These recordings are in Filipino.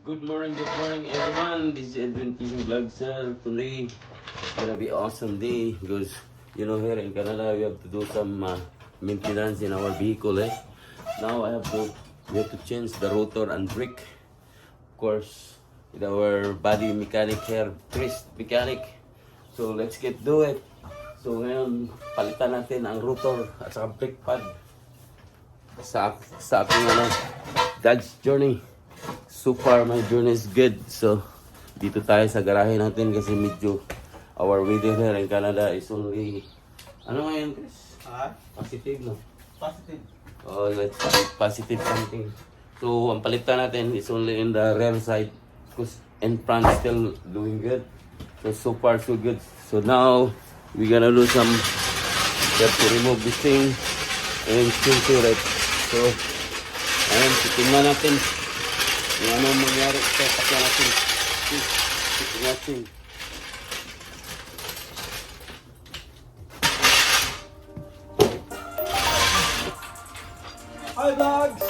Good morning everyone. This is Edwin Fishing Vlog, sir. Today gonna be awesome day because here in Canada we have to do some maintenance in our vehicle. Now we have to change the rotor and brake. Of course, with our body mechanic here, Chris mechanic. So let's get do it. So ngayon palitan natin ang rotor at saka brake pad sa ating Dodge Journey. So far, my journey is good. So, dito tayo sa garahe natin kasi medyo our weather here in Canada is only, ano ngayon, Chris? Positive, no? Positive. Oh, let's see, positive something. So, ang palitan natin is only in the rear side because in front still doing good. So far, so good. So, now, we're gonna do some, we have to remove this thing and filter it. So, ayun, tingnan natin. Yung ano mangyari, pakyan natin. Ito natin. Hi dogs!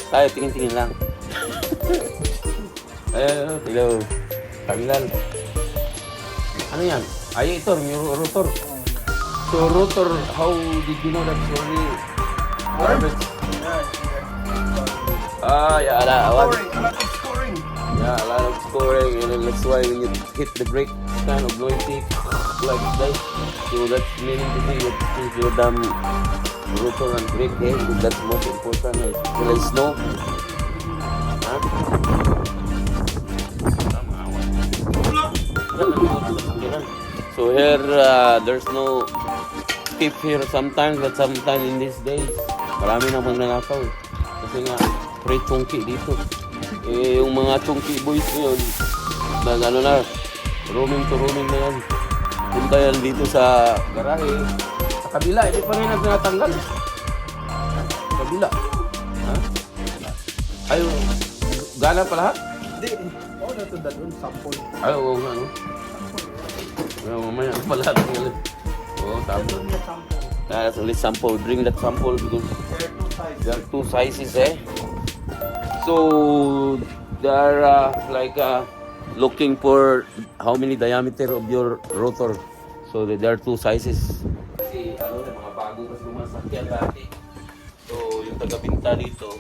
Tayo, tingin-tingin lang. Hello. Tanggal. Ano yan? Ay, ito, yung rotor. So, rotor, how did you know that's already garbage? Yeah, A lot of scoring. Yeah, a lot of scoring, and then that's why when you hit the brake, kind of noisy, like that. So that's meaning to say you change your damn rotor and brake, because that's most important. When it's snow, so here, there's no tip here sometimes, but sometimes in these days, marami na magnanakaw. Kasi nga, free chunky dito. Yung mga chunky boys ngayon, roaming to roaming na yan. Punta yan dito sa garahe. Sa kabila, hindi pa rin natanggal. Sa kabila. Ha? Ay, gana pa lahat? Hindi. na ito dalon, sample. Ay, oo nga, no? Mamaya pala ito ulit. Oo, tama. Dalon niya sample. That's only sample. Bring that sample because There are two sizes. there are 2 sizes, eh. So, they are looking for how many diameter of your rotor. So, there are 2 sizes. Kasi, mga bago kasi masakyan dati. So, yung taga-binta dito,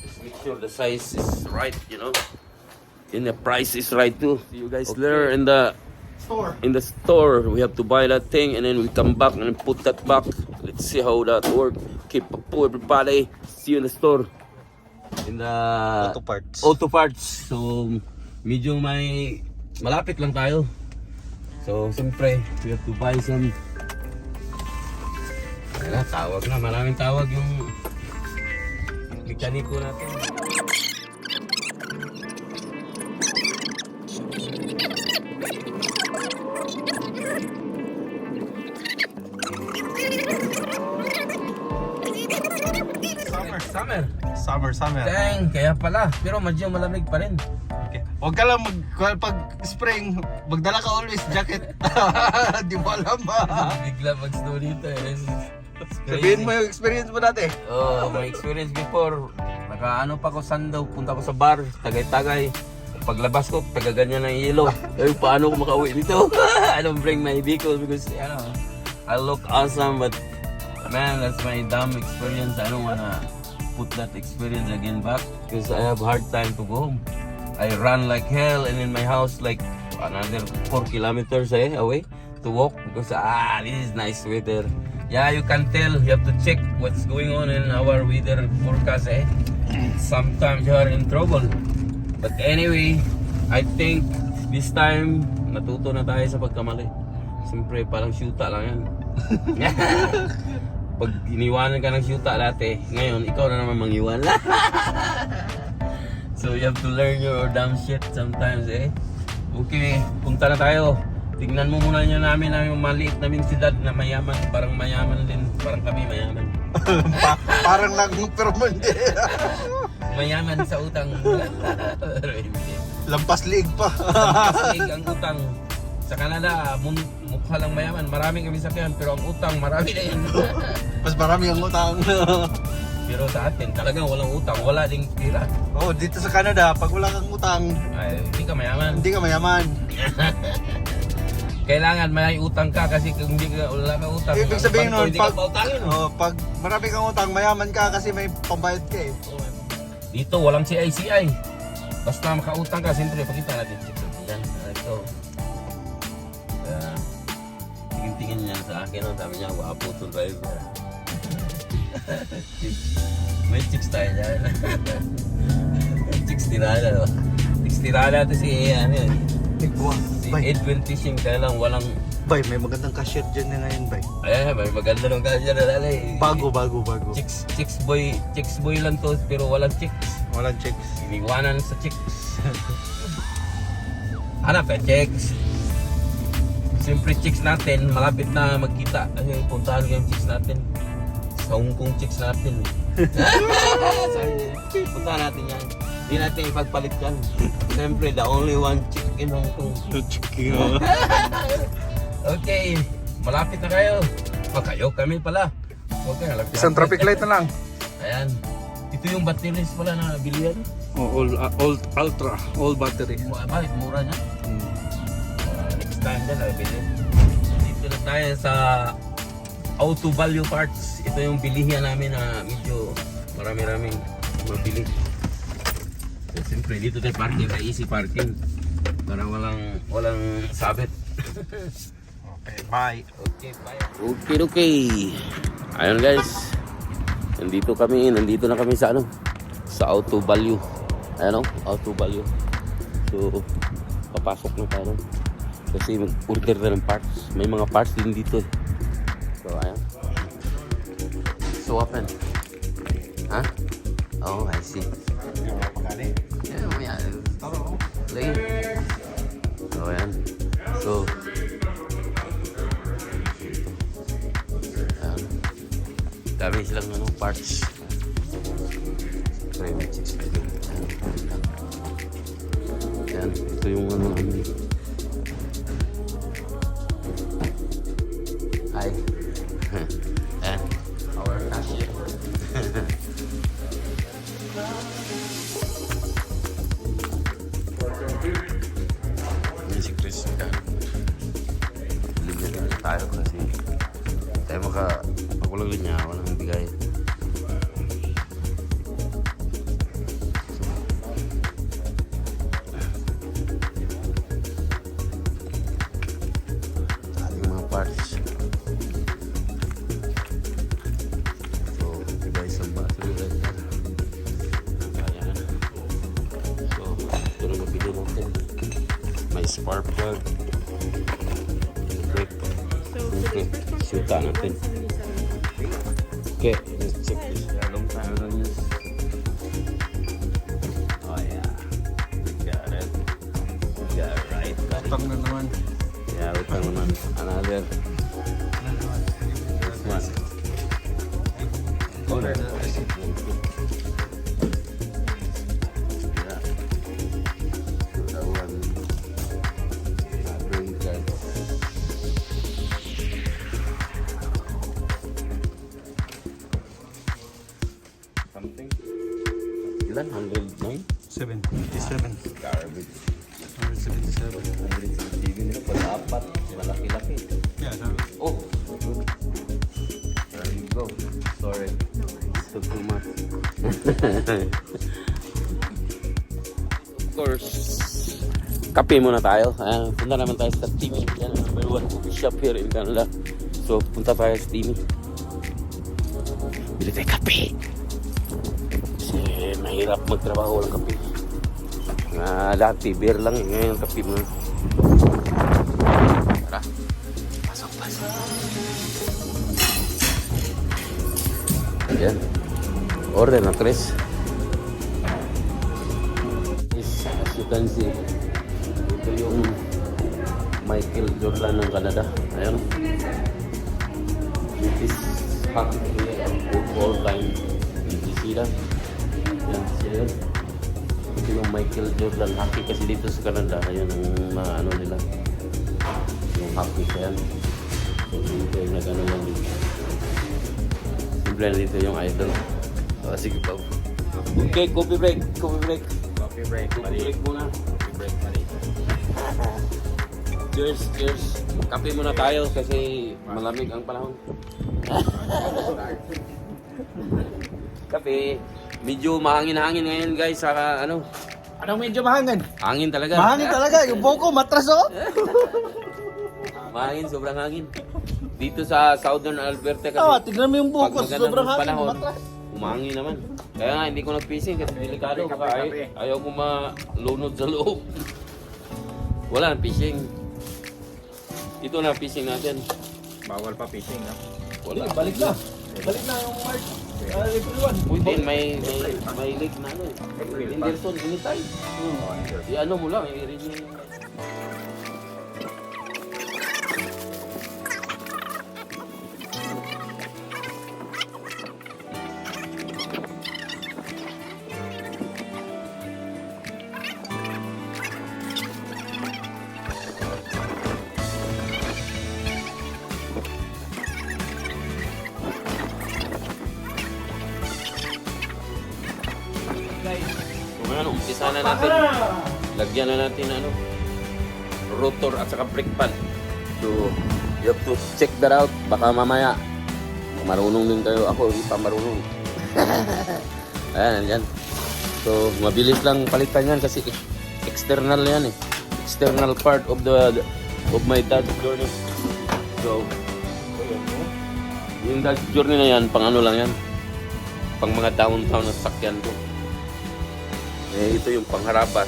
just make sure the size is right, you know. And the price is right too. See you guys there in the store. We have to buy that thing and then we come back and put that back. Let's see how that works. Keep up po everybody. See you in the store. In the auto parts. So medyo malapit lang tayo. So siyempre we have to buy some. Wala, tawag na. Maraming tawag yung mekaniko natin. Summer. Dang, kaya pala. Pero medyo malamig pa rin. Okay. Huwag ka lang pag spring, magdala ka always jacket. Di mo alam Bigla mag-snow dito eh. Sabihin mo yung experience mo dati. Oh, my experience before. Nakaano pa ko sandaw, punta ko sa bar, tagay-tagay. Paglabas ko, tagaganyan ng yelo. Eh, paano ko makauwi dito? I don't bring my vehicle because, I look awesome, but man, that's my dumb experience. I don't wanna put that experience again back because I have hard time to go home. I run like hell and in my house like another 4 kilometers away to walk because this is nice weather. Yeah, you can tell. You have to check what's going on in our weather forecast. Sometimes you are in trouble. But anyway, I think this time natuto na tayo sa pagkamali. Siyempre parang syuta lang yan. Pag iniwanan ka ng syuta dati, ngayon ikaw na naman mangiwan. So you have to learn your damn shit sometimes, eh. Okay, punta na tayo. Tingnan mo muna niya namin yung maliit naming siyudad na mayaman. Parang mayaman din. Parang kami mayaman. Parang pero hindi. Mayaman sa utang. Lampas liig pa. Lampas ang utang. Sa Canada, mukha lang mayaman. Marami kami sakyan, pero ang utang marami na yan. Mas marami ang utang. Pero sa atin, talagang walang utang. Wala ding pira. Oh, dito sa Canada, pag wala kang utang, Ay, hindi ka mayaman. hindi ka mayaman. Kailangan may utang ka kasi kung hindi ka, wala kang utang. Ibig sabihin nun, hindi ka pautangin. pag marami kang utang, mayaman ka kasi may pambayad ka eh. Dito, walang CICI. Basta makautang ka, siyempre, pakita natin. Yan, ito. Tingin-tingin niya sa akin, sabi niya, wapo to driver. May chicks tayo dyan. Chicks tirada, no? Chicks tirada ito si si Edwin Fishing, kaya lang walang... Bay, may magandang cashier dyan na ngayon, bay. Ay, may maganda nung kanya na lalay. Bago. Chicks boy lang to, pero walang chicks. Walang chicks. Iniwanan sa chicks. Hanap ka chicks. Siyempre chicks natin, malapit na magkita. Kasi puntahan ko yung chicks natin. Sa Hong Kong chicks natin. Puntahan natin yan. Hindi natin ipagpalit yan. Siyempre, the only one chick in Hong Kong. Okay, malapit na kayo. Kayo kami pala. Okay, Isang traffic light na lang. Ayan. Ito yung batteries pala na bilihan. Oh, all battery. Bakit mura niya? Next time dyan, bili. Dito na tayo sa Auto Value Parts. Ito yung bilihan namin na medyo marami-raming mabili. So, siyempre, dito tayo parking, easy parking. Para walang sabit. Okay, bye. Okay, bye. Okay. Ayun guys. Nandito na kami sa sa Auto Value. Ayan Auto Value. So, papasok na tayo. Kasi mag-order na ng parts. May mga parts din dito eh. So, ayan. So, open. Ha? Oh, I see. Yeah, play. So, ayan. So, dami silang parts. So, may chicks dito. Ayan, ito yung ano namin. Hi. Ayan. Our cashier. Yan si Chris. Linya tayo kasi tayo pag walang linya, walang bigay. Ating mga parts. So, iba isang battery right there. Ayan. So, ito na mabili natin. May spark plug. Brake. Okay, shoota natin. Okay, let's check this. Long time on this. Oh yeah, we got it. We got it right, buddy. Utang na naman. Yeah, utang naman. Another. This one. Order na receipt. Yeah. So that one. Bring card. Something. Ilan? 109? 77. Garbage. 177. 177 nila. Pag-apat. Malaki-laki. Yeah, sabi. Oh! There you go. Sorry. It's too much. Of course. Kape muna tayo. Punta naman tayo sa Timmy. Yan ang number 1 coffee shop here in Canada. So, punta tayo sa Timmy. Bili tayo kape. Kasi mahirap magtrabaho ng kape. Dati, beer lang. Ngayon, kape mo. Tara. Pasok. Ayan. Order na, Chris. As you can see, ito yung Michael Jordan ng Canada. Ayan. It is hockey player of all time. Did you see that? Ayan, siya yun. Ito yung Michael Jordan hockey kasi dito sa Canada. Ayan ang mga ano nila. Yung hockey. Ayan. So, dito yung nag-ano lang dito. Simple na dito yung idol. So, sige pa. Okay, coffee break. Coffee break, Coffee break muna. Coffee break, buddy. Cheers. Kape muna tayo kasi malamig ang panahon. Kape. Medyo mahangin-hangin ngayon guys sa ano. Anong medyo mahangin? Hangin talaga. Mahangin talaga. Yung buko, matras oh. Mahangin, sobrang hangin. Dito sa Southern Alberta kasi Tignan mo yung pag buko. maganda Sobrang ng hangin, panahon, matras. umahangin naman. Kaya nga hindi ko nag-fishing kasi delikado. Baka ayaw ko malunod sa loob. Wala nang fishing. Ito na fishing natin. Bawal pa fishing, no? Wala. Balik na. Balik na yung March. April 1. Uy, din, may lake na ano eh. Henderson, anytime. I-ano mo lang, i-renew. Kung ano, umpisa na natin. Lagyan na natin ano, rotor at saka brake pad. So, you have to check that out. Baka mamaya, marunong din kayo. Ako, hindi pa marunong. Ayan, So, mabilis lang palitan yan kasi external yan eh. External part of my Dodge Journey. So, yung Dodge Journey na yan, pang ano lang yan. Pang mga downtown na sakyan ko. Eh, ito yung pangharapas.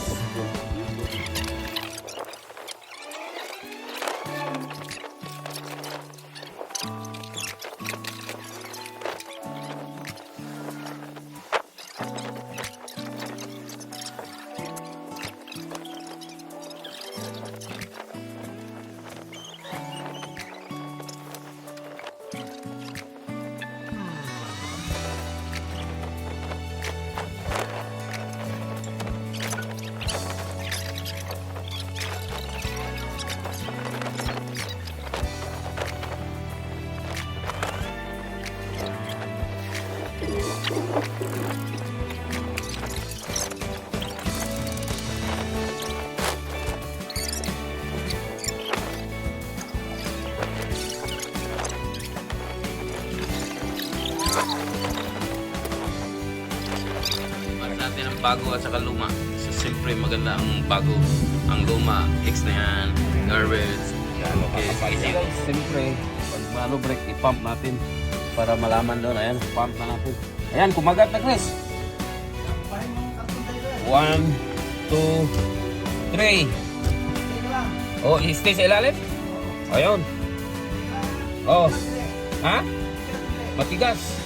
bago at saka luma. So siyempre maganda ang bago. Ang luma, X na yan, garbage. Yan, okay. Easy guys, siyempre pag ano break, i-pump natin para malaman doon. Ayan, pump na natin. Ayan, kumagat na Chris. 1, 2, 3. Oh, stay sa ilalim? Ayun. Oh. Ha? Matigas.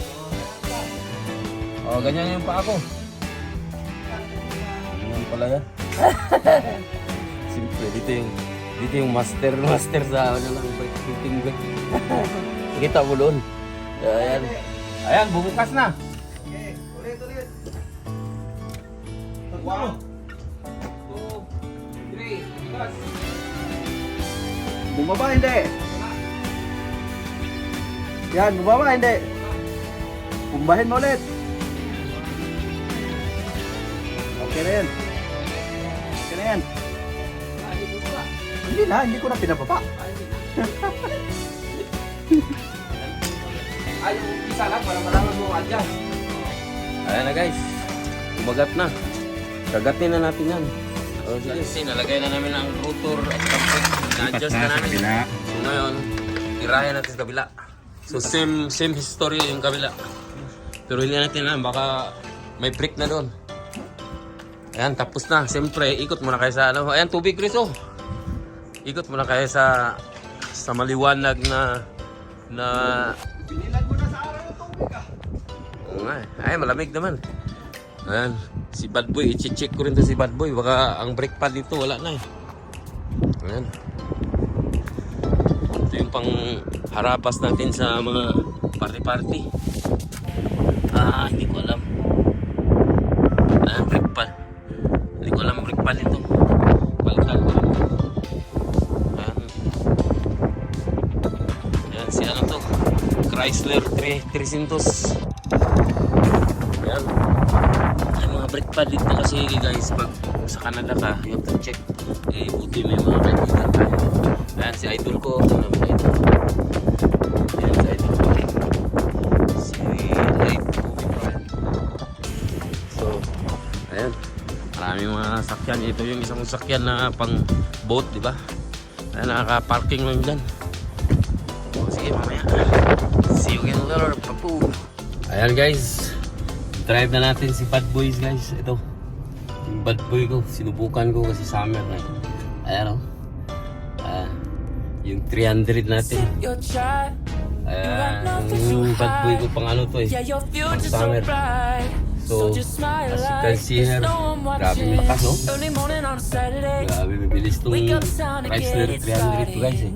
Oh, ganyan yung pa ako. Ganyan pala yan. Simple, dito yung master sa ano lang, shooting break. Kita mo doon. Ayan. Ayan, bumukas na. Okay, ulit. 1, 2, 3, bukas. Bumaba hindi. Yan, bumaba hindi. Pumbahin mo ulit. Okay na yan. Okay na yan. Hindi ko na pinababa. Ay, yung isa lang para malaman mo adjust. Ayan na guys. Umagat na. Kagatin na natin yan. O sige, nalagay na namin ang rotor at comfort. Na-adjust na namin. So ngayon, tirahin natin sa kabila. So same history yung kabila. Pero hindi natin alam, baka may break na doon. Ayan, tapos na. Siyempre, ikot muna kayo sa ano. Ayan, tubig Chris oh. Ikot muna kayo sa maliwanag na Binilag mo na sa araw yung tubig ah. oo nga. Ay, malamig naman. Ayan, si Bad Boy, i-check ko rin to si Bad Boy. Baka ang brake pad dito wala na eh. Ayan. Ito yung pang harapas natin sa mga party-party. Hindi ko alam. Ayan, brake pad. Hindi ko alam brake pad ito. Balikan ko rin. Ayan. Ayan, si ano to? Chrysler 300. Ayan. Ay, mga brake pad dito kasi guys, pag sa Canada ka, you have to check. Eh, buti may mga kaibigan tayo. Ayan, si idol ko. Ito naman idol. Ayan, si idol ko. Si Light Movie Prime. So, ayan. Maraming mga sakyan. Ito yung isang sakyan na pang boat, di ba? Ayan, nakaka-parking lang dyan. O, sige, mamaya. See you again later, papu. Ayan guys. Drive na natin si Bad Boys guys. Ito. Yung Bad Boy ko. Sinubukan ko kasi summer na. Ayan o. Yung 300 natin. Yung Bad Boy ko pang ano to eh. Pang summer. So, as you can see here, grabe yung lakas no? Grabe, bibilis tong Chrysler 300 to guys eh.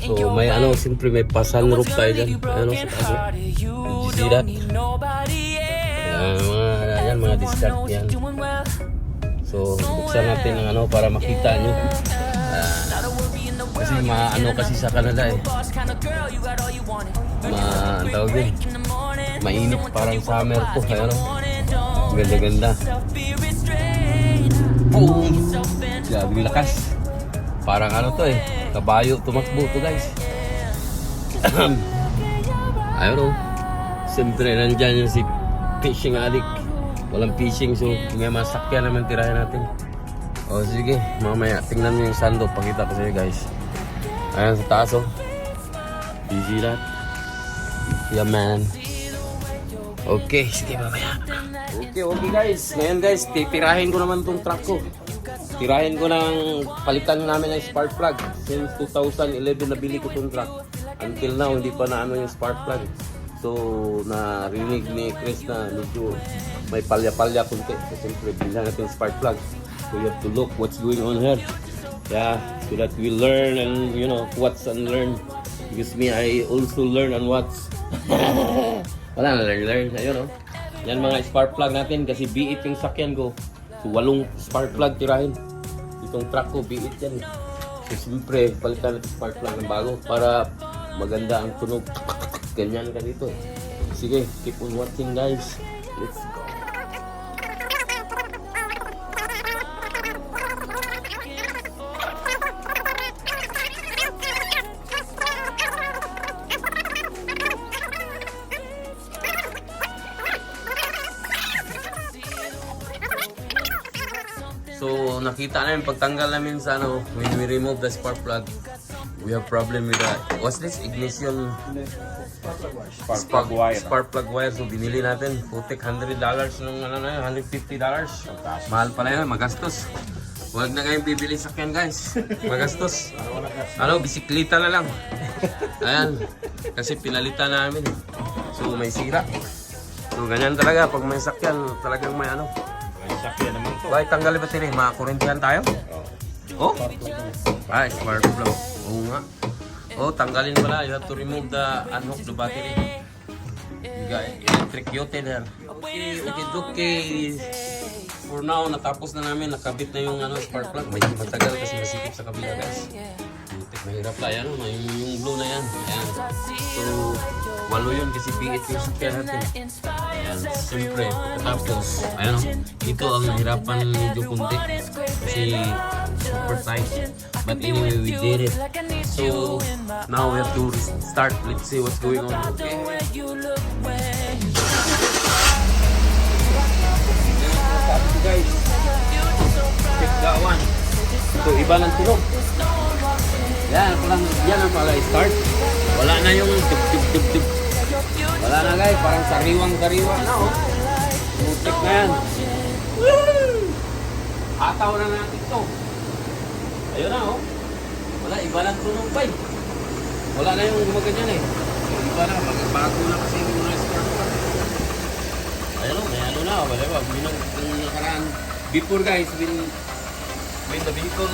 So, may ano, siyempre may pa-sunroof tayo dyan. Ano sa taas oh. You see that? Yan, mga discard yan. So, buksan natin ang ano para makita nyo. Kasi ano kasi sa Canada eh. Ang tawag din. Mainit parang summer po. Ano? Ganda-ganda. Boom! Grabe yung lakas. Parang ano to eh. Kabayo tumakbo to guys. Ayun o. Siyempre nandyan yung si fishing addict. Walang fishing so may masakyan naman tirahin natin. O sige, mamaya tingnan mo yung sando. Pakita ko sa iyo guys. Ayan sa taas o. Easy that. Yeah man. Okay, sige mamaya. Okay guys. Ngayon guys, titirahin ko naman tong truck ko. Tirahin ko ng palitan namin ng spark plug. Since 2011 nabili ko tong truck. Until now, hindi pa na ano yung spark plug. So, narinig ni Chris na medyo may palya-palya kunti. So, siyempre, bilhan natin yung spark plug. So, you have to look what's going on here. Yeah, so that we learn and, you know, what's unlearn. Because me, I also learn on what's... Wala na learn. Ayun, no? Yan mga spark plug natin kasi B8 yung sakyan ko. So, 8 spark plug tirahin. Itong truck ko, B8 yan. So, siyempre, palitan natin spark plug ng bago para maganda ang tunog. Ganyan ka dito. Sige, keep on watching guys. Let's go. nakita namin pagtanggal namin sa ano, when we remove the spark plug, we have problem with the, what's this? Ignition Spark wire. spark plug wire. So binili natin, putik $100 nung ano na yun, $150. Mahal pala yun, magastos. Huwag na kayong bibili sakyan guys. Magastos. Ano, bisikleta na lang. Ayan. Kasi pinalitan namin. So may sira. So ganyan talaga. Pag may sakyan, talagang may ano. Ay, sakyan naman to. Bakit tanggalin ba tiri? Makakurintihan tayo? Oh? Ay, spark plug. Oo nga. Oh, tanggalin pala. You have to remove the, unhook the battery. You got electric utensil. Okay. For now, natapos na namin, nakabit na yung ano, spark plug. Medyo matagal kasi masikip sa kabila guys. Butik, mahirap na yan, no? Yung blue na yan. Ayan. So, walo yun kasi biit yung sakyan natin. Ayan, siyempre, tapos, ayan, ito ang nahirapan medyo kunti. Kasi super tight. But anyway, we did it. So, now we have to start. Let's see what's going on. Okay? Guys, check that one. Ito, iba ng tunog. Yan ang pala start. Wala na yung dub. Wala na guys, parang sariwang-sariwa na oh. Mutik na yan. Hataw na natin ito. Ayun na oh. Wala, iba ng tunog pa eh. Wala na yung gumaganyan eh. Iba na, bago na kasi yung mga start pa. Ayun o, may ano na, wala ba? Minong nakaraan. Before guys, when the vehicle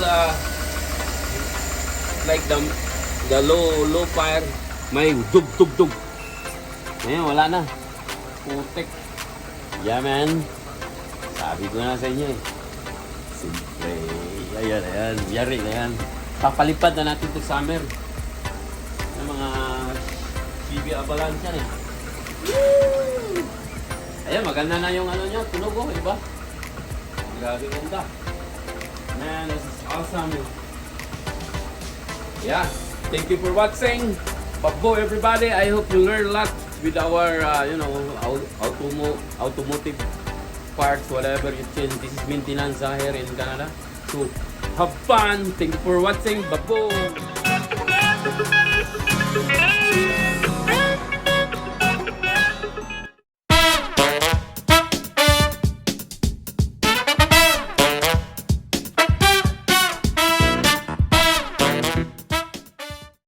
like the low fire, may dug. Ngayon, wala na. Putik. Yeah man. Sabi ko na sa inyo eh. Siyempre. Ayan. Yari na yan. Papalipad na natin ito summer. Yung mga CB Avalanche yan eh. Ayan, maganda na yung ano nyo, tunog oh, di ba? Grabe ganda. Man, this is awesome. Yeah, thank you for watching. Pabbo everybody, I hope you learn a lot with our, automotive parts, whatever you change. This is maintenance here in Canada. So, have fun. Thank you for watching. Pabbo.